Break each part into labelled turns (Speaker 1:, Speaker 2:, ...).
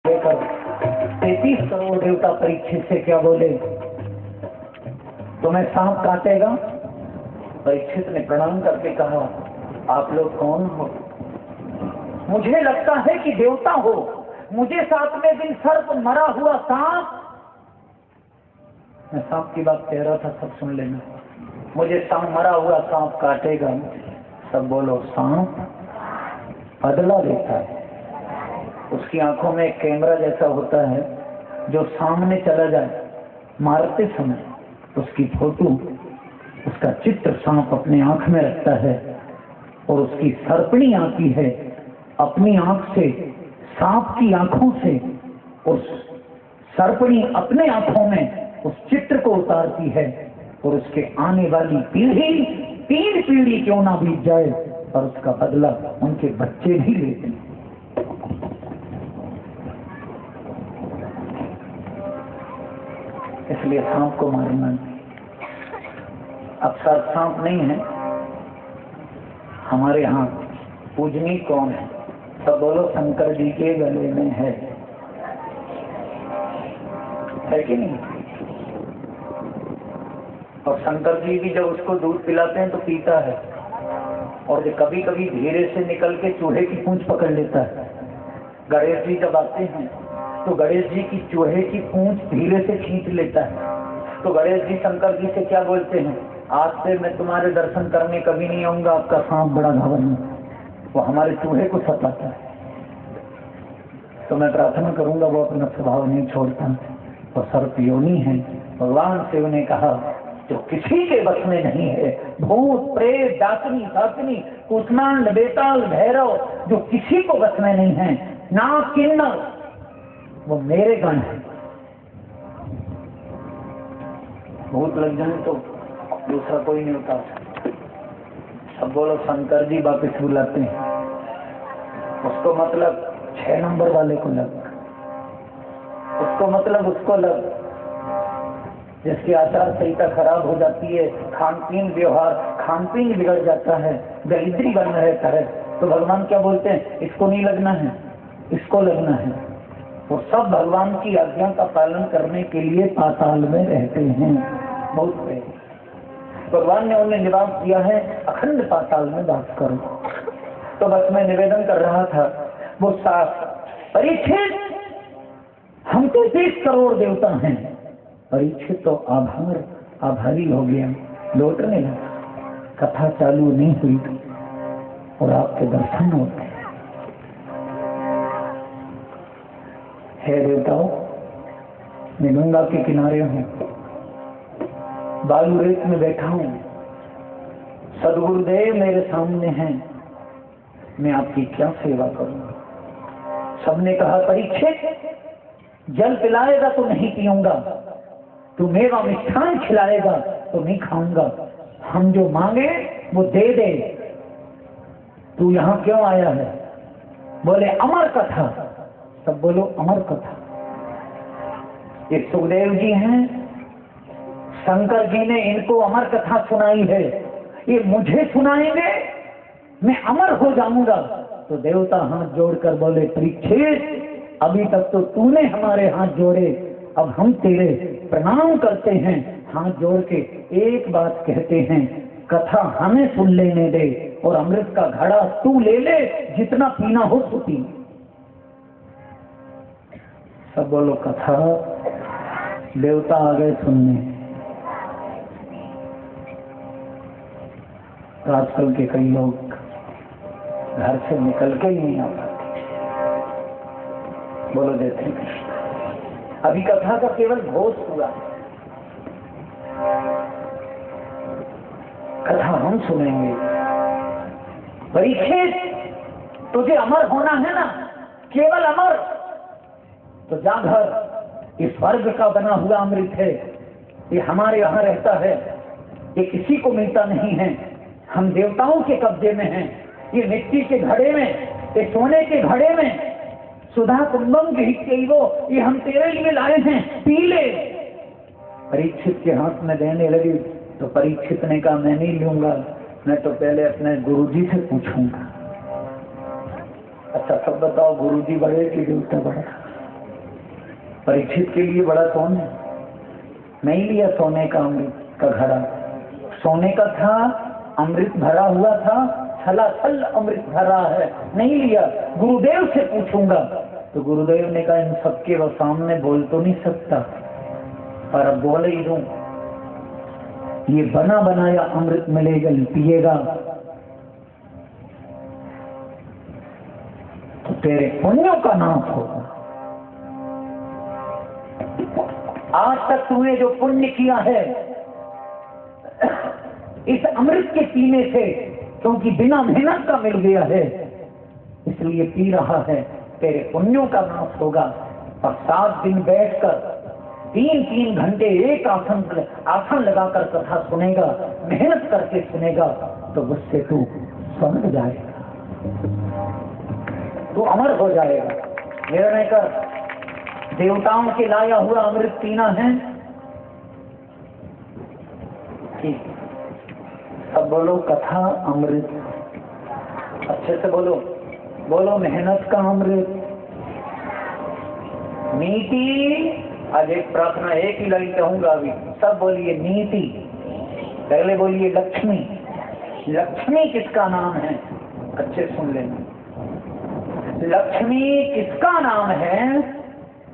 Speaker 1: लेकर 33 करोड़ देवता परीक्षित से क्या बोले, तुम्हें सांप काटेगा? परीक्षित ने प्रणाम करके कहा, आप लोग कौन हो? मुझे लगता है कि देवता हो। मुझे 7वें दिन सर्प मरा हुआ सांप, मैं सांप की बात कह रहा था, सब सुन लेना, मुझे सांप मरा हुआ सांप काटेगा। सब बोलो सांप बदला लेता है। उसकी आंखों में एक कैमरा जैसा होता है, जो सामने चला जाए मारते समय उसकी फोटो, उसका चित्र सांप अपने आंख में रखता है और उसकी सर्पणी आती है, अपनी आंख से सांप की आंखों से उस सर्पणी अपने आंखों में उस चित्र को उतारती है और उसके आने वाली पीढ़ी 3 पीढ़ी क्यों ना बीत जाए पर उसका बदला उनके बच्चे भी लेते हैं। इसलिए सांप को मारना अब सर्प सांप नहीं है। हमारे यहाँ पूजनी कौन है? सब बोलो शंकर जी के गले में है कि नहीं? और शंकर जी भी जब उसको दूध पिलाते हैं तो पीता है, और जो कभी कभी धीरे से निकल के चूहे की पूंछ पकड़ लेता है। गणेश जी जब आते हैं तो गणेश जी की चूहे की पूंछ धीरे से खींच लेता है। तो गणेश जी शंकर जी से क्या बोलते हैं, आज से मैं तुम्हारे दर्शन करने कभी नहीं आऊंगा, आपका सांप बड़ा घावन है, वो हमारे चूहे को सताता है। तो मैं प्रार्थना करूंगा वो अपना स्वभाव नहीं छोड़ता, वो सर्प योनि है। भगवान शिव ने कहा जो किसी के बस में नहीं है, भूत प्रेत डाकनी डाकनी कुष्मांड बेताल भैरव, जो किसी को बस में नहीं है, नाग किन्नर, वो मेरे गण है। भूत लग जाए तो दूसरा कोई नहीं उतार सकता। सब बोलो शंकर जी वापिस बुलाते हैं। उसको मतलब 6 नंबर वाले को लग, उसको मतलब उसको लग जिसकी आचार संहिता खराब हो जाती है, खान पीन व्यवहार खान पीन बिगड़ जाता है, दरिद्री बन रहता है, तो भगवान क्या बोलते हैं, इसको नहीं लगना है, इसको लगना है। वो सब भगवान की आज्ञा का पालन करने के लिए पाताल में रहते हैं। बहुत भगवान ने उन्हें निवास दिया है, अखंड पाताल में वास करो। तो बस मैं निवेदन कर रहा था, वो परीक्षित, हम तो 30 करोड़ देवता हैं। परीक्षित तो आभारी हो गया, लौटने लगा। कथा चालू नहीं हुई और आपके दर्शन होते। हे देवताओं, मैं गंगा के किनारे हूं, बालू रेत में बैठा हूं, सदगुरुदेव मेरे सामने हैं, मैं आपकी क्या सेवा करूंगा? सबने कहा परीक्षित, जल पिलाएगा तो नहीं पीऊंगा, तू मेवा मिष्ठान खिलाएगा तो नहीं खाऊंगा, हम जो मांगे वो दे दे। तू यहाँ क्यों आया है? बोले अमर कथा। सब बोलो अमर कथा। ये सुखदेव जी हैं, शंकर जी ने इनको अमर कथा सुनाई है, ये मुझे सुनाएंगे, मैं अमर हो जाऊंगा। तो देवता हाथ जोड़कर बोले परीक्षित, अभी तक तो तूने हमारे हाथ जोड़े, अब हम तेरे प्रणाम करते हैं, हाथ जोड़ के एक बात कहते हैं, कथा हमें सुन लेने दे और अमृत का घड़ा तू ले ले, जितना पीना हो तो पी। सब बोलो कथा। देवता आ गए सुनने। तो आजकल के कई लोग घर से निकल के ही नहीं आ पाते। बोलो जय श्री कृष्ण। अभी कथा का केवल भोज हुआ, कथा हम सुनेंगे। परीक्षित, तुझे अमर होना है ना, केवल अमर, तो जा घर, ये स्वर्ग का बना हुआ अमृत है, ये हमारे यहाँ रहता है, ये किसी को मिलता नहीं है, हम देवताओं के कब्जे में हैं। ये मिट्टी के घड़े में, ये सोने के घड़े में, सुधा कुंभम गृहीत्वैवो, ये हम तेरे लिए लाए हैं, पी ले। परीक्षित के हाथ में देने लगी तो परीक्षित ने कहा मैं नहीं लूंगा, मैं तो पहले अपने गुरुजी से पूछूंगा। अच्छा सब बताओ, गुरुजी बड़े कि देवता बड़ा? परीक्षित के लिए बड़ा सोने नहीं लिया, सोने का अमृत का घड़ा, सोने का था, अमृत भरा हुआ था, छलाछल अमृत भरा है, नहीं लिया। गुरुदेव से पूछूंगा। तो गुरुदेव ने कहा इन सबके वो सामने बोल तो नहीं सकता, पर अब बोल ही दूं, ये बना बनाया अमृत मिलेगा, पिएगा तो तेरे पुण्यों का नाश होगा। आज तक तूने जो पुण्य किया है इस अमृत के पीने से, क्योंकि बिना मेहनत का मिल गया है इसलिए पी रहा है, तेरे पुण्यों का नाश होगा। और 7 दिन बैठकर 3-3 घंटे एक आसन लगाकर कथा सुनेगा, मेहनत करके सुनेगा, तो उससे तू समझ जाएगा, तू अमर हो जाएगा। निर्णय कर, देवताओं के लाया हुआ अमृत पीना है। ठीक, अब बोलो कथा अमृत, अच्छे से बोलो, बोलो मेहनत का अमृत, नीति। आज एक प्रार्थना, एक ही लाइन कहूंगा अभी, सब बोलिए नीति। पहले बोलिए लक्ष्मी। लक्ष्मी किसका नाम है? अच्छे सुन लेना, लक्ष्मी किसका नाम है?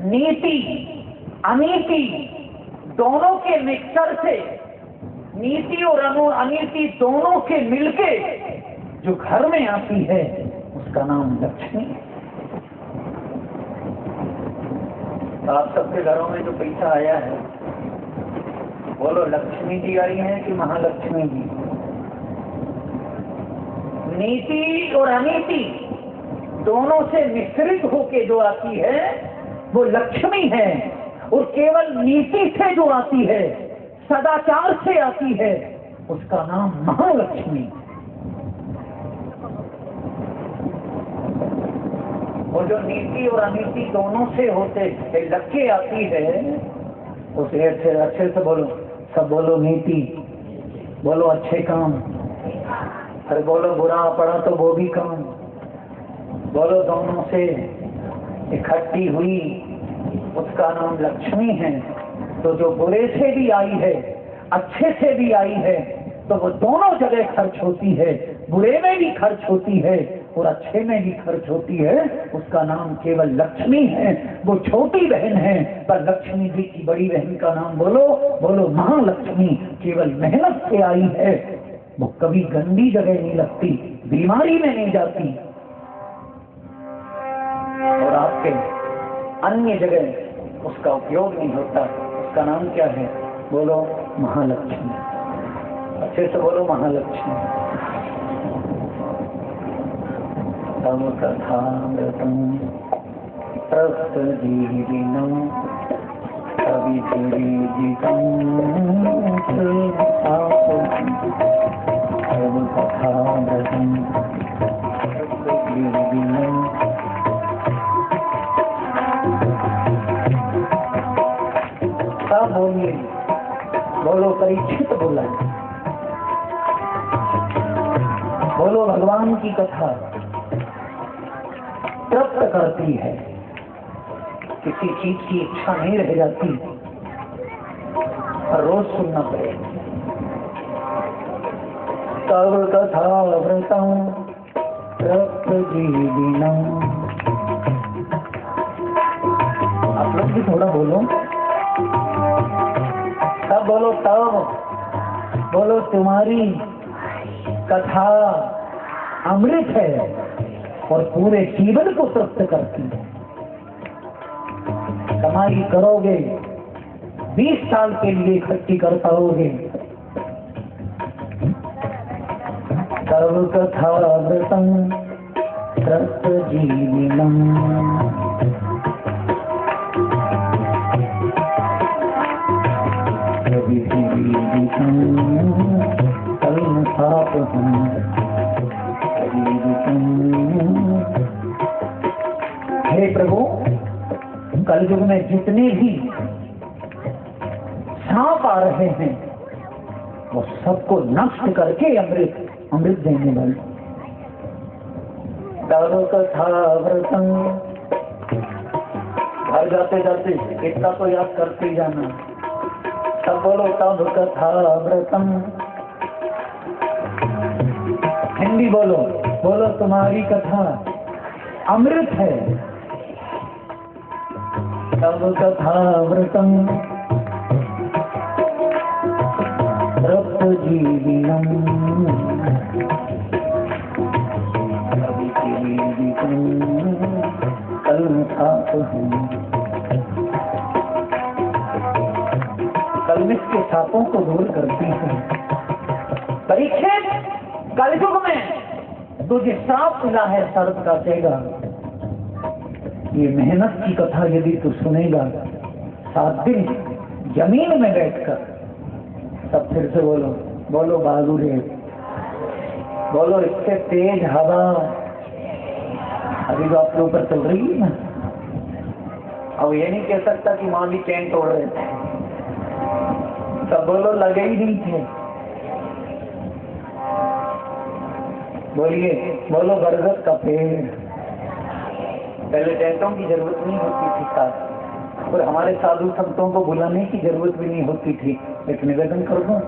Speaker 1: नीति अनीति दोनों के मिक्सर से, नीति और अनीति दोनों के मिलके जो घर में आती है उसका नाम लक्ष्मी है। तो आप सबके घरों में जो पैसा आया है, बोलो लक्ष्मी जी आई है कि महालक्ष्मी जी? नीति और अनीति दोनों से मिश्रित होके जो आती है वो लक्ष्मी है, और केवल नीति से जो आती है, सदाचार से आती है, उसका नाम महालक्ष्मी। और जो नीति और अनीति दोनों से होते लक्ष्य आती है, उसे अच्छे से बोलो, सब बोलो नीति, बोलो अच्छे काम, अरे बोलो बुरा पड़ा तो वो भी काम, बोलो दोनों से इकट्ठी हुई उसका नाम लक्ष्मी है। तो जो बुरे से भी आई है, अच्छे से भी आई है, तो वो दोनों जगह खर्च होती है, बुरे में भी खर्च होती है और अच्छे में भी खर्च होती है, उसका नाम केवल लक्ष्मी है। वो छोटी बहन है, पर लक्ष्मी जी की बड़ी बहन का नाम बोलो, बोलो महालक्ष्मी। केवल मेहनत से आई है, वो कभी गंदी जगह नहीं लगती, बीमारी में नहीं जाती, और आपके अन्य जगह उसका उपयोग नहीं होता। उसका नाम क्या है? बोलो महालक्ष्मी, अच्छे से बोलो महालक्ष्मी। तम कथामृतं प्रस्तुतिरिनं कविभिरीडितं तम कथामृतं प्रस्तुतिरिनं। सब बोलिए, बोलो परीक्षित बोला, बोलो भगवान की कथा तृप्त करती है, किसी चीज की इच्छा नहीं रह जाती, और रोज सुनना पड़ेगा। तब कथा व्रतम तृप्त जीविनम। आप लोग भी थोड़ा बोलो, तब बोलो, तब बोलो तुम्हारी कथा अमृत है और पूरे जीवन को तृप्त करती है। कमाई करोगे, 20 साल के लिए इकट्ठी कर पाओगे। तब कथा व्रतम तृप्त जीविनम। हे प्रभु, कलयुग में जितने भी सांप आ रहे हैं वो सबको नष्ट करके अमृत देने वाले। तब कथा व्रतम घर जाते जाते इतना तो याद करते ही जाना। सब बोलो तब कथा व्रतम। हिंदी बोलो, बोलो तुम्हारी कथा अमृत है। तब कथा व्रतम रक्त जीविनम कलमिश के सापों को दूर करती है। परीक्षित, कलयुग में तुझे श्राप मिला है, सर्प काटेगा। ये मेहनत की कथा यदि तू सुनेगा 7 दिन जमीन में बैठकर, तब फिर से बोलो, बोलो बालूरे, बोलो इससे तेज हवा अभी जो आपके ऊपर चल रही है ना। अब ये नहीं कह सकता कि मां भी चैन तोड़ रहे थे, तब बोलो लगे ही नहीं थे। बोलिए, बोलो बरगद का पेड़। पहले टेंटों की जरूरत नहीं होती थी साथ, और हमारे साधु संतों को बुलाने की जरूरत भी नहीं होती थी। एक निवेदन कर दूं,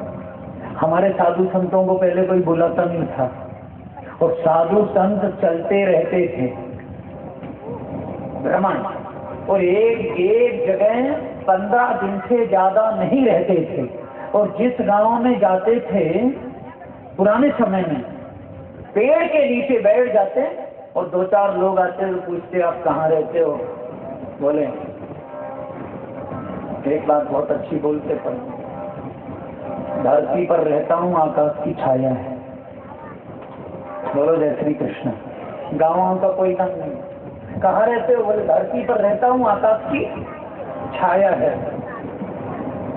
Speaker 1: हमारे साधु संतों को पहले कोई बुलाता नहीं था, और साधु संत चलते रहते थे भ्रमण, और एक जगह 15 दिन से ज्यादा नहीं रहते थे। और जिस गांव में जाते थे पुराने समय में, पेड़ के नीचे बैठ जाते और 2-4 लोग आते तो पूछते आप कहाँ रहते हो। बोले एक बात बहुत अच्छी बोलते, पर धरती पर रहता हूँ, आकाश की छाया है। बोलो जय श्री कृष्ण। गाँवों का कोई काम नहीं। कहाँ रहते हो? बोले धरती पर रहता हूँ, आकाश की छाया है।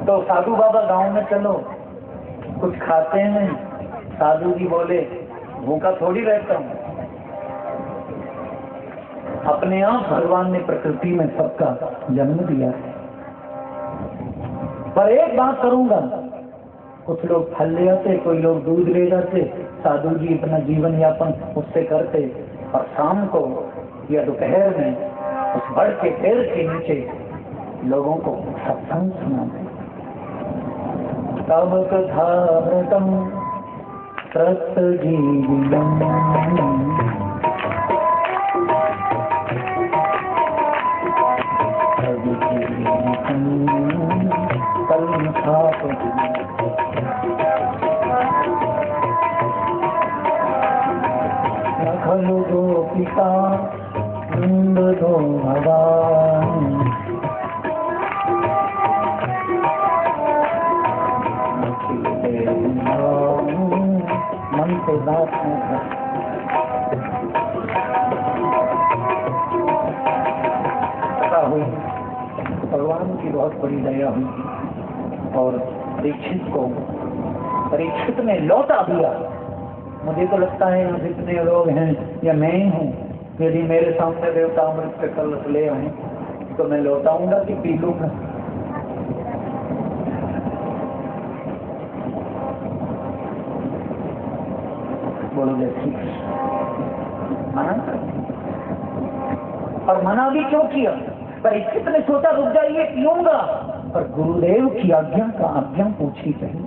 Speaker 1: तो साधु बाबा गांव में चलो, कुछ खाते हैं। साधु जी बोले भूखा थोड़ी रहता हूँ। अपने आप भगवान ने प्रकृति में सबका जन्म दिया है। पर एक बात करूंगा, कुछ लोग फल ले आते, कोई लोग दूध ले जाते, साधु जी अपना जीवन यापन उससे करते, और शाम को या दोपहर में उस बड़ के पेड़ के नीचे लोगों को सत्संग सुनाते। तब कथाव्रतम रक्त जीविनम खलु गोपिका नंदो भगवान मन से बात हुई। भगवान की बहुत बड़ी दया हुई और परीक्षित ने लौटा दिया। मुझे तो लगता है यहाँ जितने लोग हैं या मैं ही हूँ, यदि मेरे सामने देवता अमृत के कलश ले आए तो मैं लौटाऊंगा कि पी लूंगा? बोलो जैसी मना, और मना भी क्यों किया? परीक्षित ने सोचा रुक जाइए पीऊंगा, पर गुरुदेव की आज्ञा पूछी चाहिए,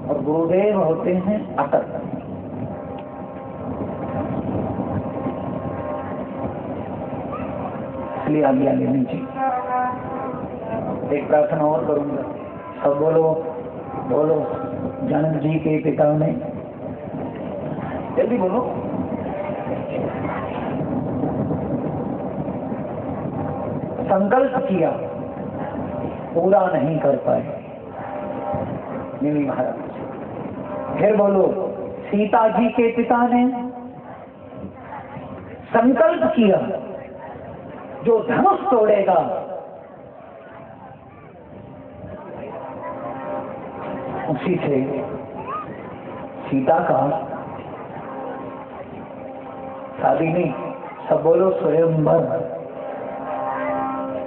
Speaker 1: और गुरुदेव होते हैं अटल। इसलिए आज्ञा लेनी चाहिए। एक प्रार्थना और करूंगा, सब बोलो, बोलो जनक जी के पिता ने, जल्दी बोलो, संकल्प किया, पूरा नहीं कर पाए। महाराज फिर बोलो, सीता जी के पिता ने संकल्प किया, जो धनुष तोड़ेगा उसी से सीता का शादी नहीं। सब बोलो स्वयंवर।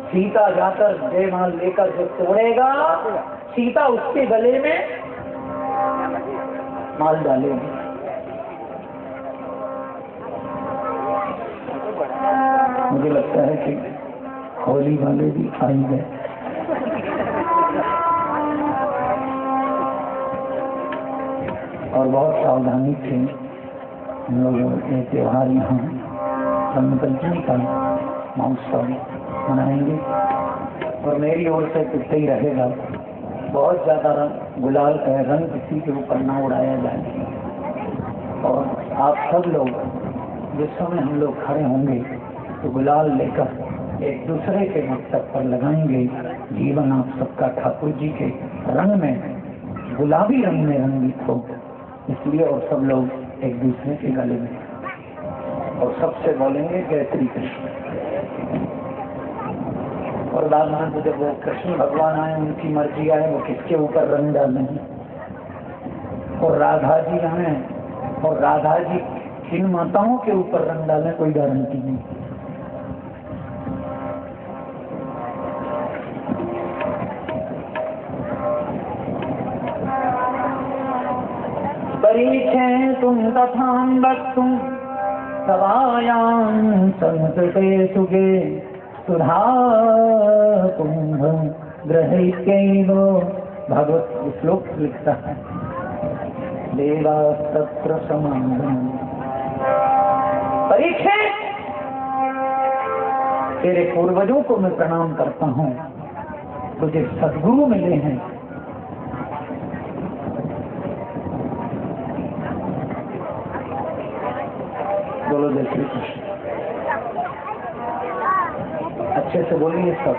Speaker 1: सीता जाकर जयमाल लेकर जो तोड़ेगा, सीता उसके गले में माल डालेगी। मुझे लगता है कि होली वाले भी आई गए। और बहुत सावधानी से हम लोग ये त्योहार यहाँ रंग पंचमी का महोत्सव मनाएंगे। और मेरी ओर से कितना ही रहेगा, बहुत ज्यादा गुलाल रंग किसी के ऊपर ना उड़ाया जाए। और आप सब लोग जिस समय हम लोग खड़े होंगे तो गुलाल लेकर एक दूसरे के मस्तक पर लगाएंगे। जीवन आप सबका ठाकुर जी के रंग में, गुलाबी रंग में रंगित हो, इसलिए। और सब लोग एक दूसरे के गले में और सबसे बोलेंगे जय श्री कृष्ण। और बाद में जब वो कृष्ण भगवान आए, उनकी मर्जी आए, वो किसके ऊपर रंग डालें। और राधा जी आए और राधा जी किन माताओं के ऊपर रंग डालें, कोई गारंटी नहीं। परीक्षे तुम तथां वक्तुं सभायां संस्कृते सुखे सुधा कुंभं ग्रहीत्यैव। भगवत श्लोक लिखता है, देवा तत्र समागमः। परीक्षित, तेरे पूर्वजों को मैं प्रणाम करता हूँ, तुझे सद्गुरु मिले हैं। बोलो जय श्री कृष्ण। अच्छे से बोलिए सब।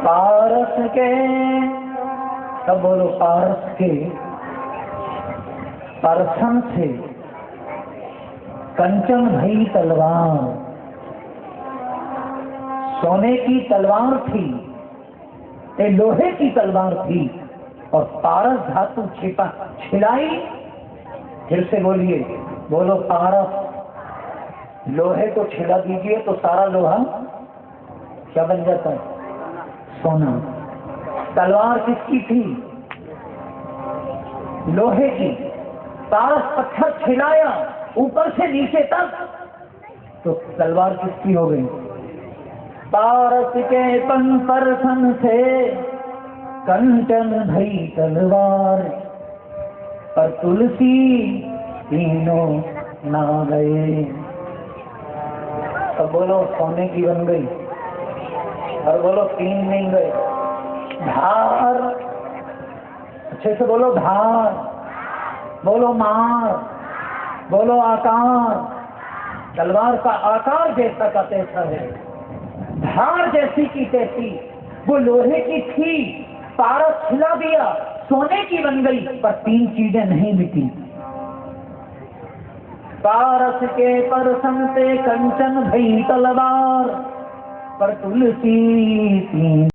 Speaker 1: पारस के, सब बोलो पारस के, परसन से कंचन भई तलवार। सोने की तलवार थी, ये लोहे की तलवार थी, और पारस धातु छिपा छिलाई। फिर से बोलिए, बोलो पारस। लोहे को छिला दीजिए तो सारा लोहा क्या बन जाता है? सोना। तलवार किसकी थी? लोहे की। पारस पत्थर छिलाया ऊपर से नीचे तक, तो तलवार किसकी हो गई? पारस के परसन से कंचन भई तलवार, पर तुलसी तीनों ना गए। अब बोलो सोने की बन गई, और बोलो तीन नहीं गए। धार, अच्छे से बोलो धार, बोलो मार, बोलो आकार। तलवार का आकार जैसा का तैसा है, धार जैसी की तैसी। वो लोहे की थी, पारस छिला दिया, सोने की बन गई, पर तीन चीजें नहीं बिकी। पारस के परसन से कंचन भई तलवार, पर तुलसी तीन